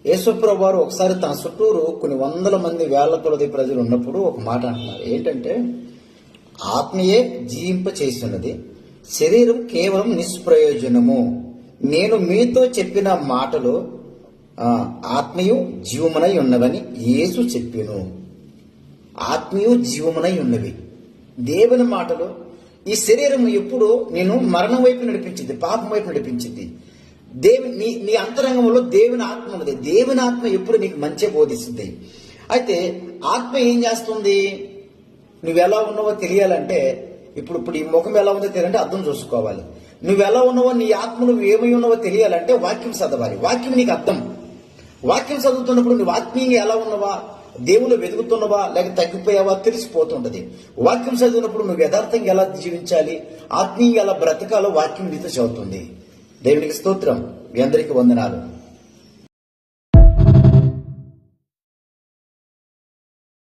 యేసుప్రభు వారు ఒకసారి తన చుట్టూరు కొన్ని వందల మంది వేళ్ల కొలది ప్రజలు ఉన్నప్పుడు ఒక మాట అంటున్నారు. ఏంటంటే, ఆత్మయే జీవింప చేస్తున్నది, శరీరం కేవలం నిష్ప్రయోజనము. నేను మీతో చెప్పిన మాటలు ఆత్మయు జీవమునై ఉన్నవని యేసు చెప్పెను. ఆత్మయు జీవమునై ఉన్నవి. దేవుని మాటలు. ఈ శరీరం ఎప్పుడు నేను మరణం వైపు నడిపించింది, పాపం వైపు నడిపించింది. నీ అంతరంగంలో దేవుని ఆత్మ ఉన్నది. దేవుని ఆత్మ ఎప్పుడు నీకు మంచి బోధిస్తుంది. అయితే ఆత్మ ఏం చేస్తుంది? నువ్వెలా ఉన్నావో తెలియాలంటే ఇప్పుడు ఈ ముఖం ఎలా ఉందో తెలియాలంటే అర్థం చూసుకోవాలి. నువ్వెలా ఉన్నావో, నీ ఆత్మ నువ్వు ఏమై ఉన్నావో తెలియాలంటే వాక్యం చదవాలి. వాక్యం నీకు అర్థం. వాక్యం చదువుతున్నప్పుడు నువ్వు ఆత్మీయంగా ఎలా ఉన్నావా, దేవుళ్ళు వెతుకుతున్నవా లేక తగ్గిపోయావా తెలిసిపోతుంటది. వాక్యం చదివినప్పుడు నువ్వు యథార్థంగా ఎలా జీవించాలి, ఆత్మీయంగా ఎలా బ్రతకాలో వాక్యం నీతో చదువుతుంది. దేవునికి స్తోత్రం. మీ అందరికీ వందనాలు.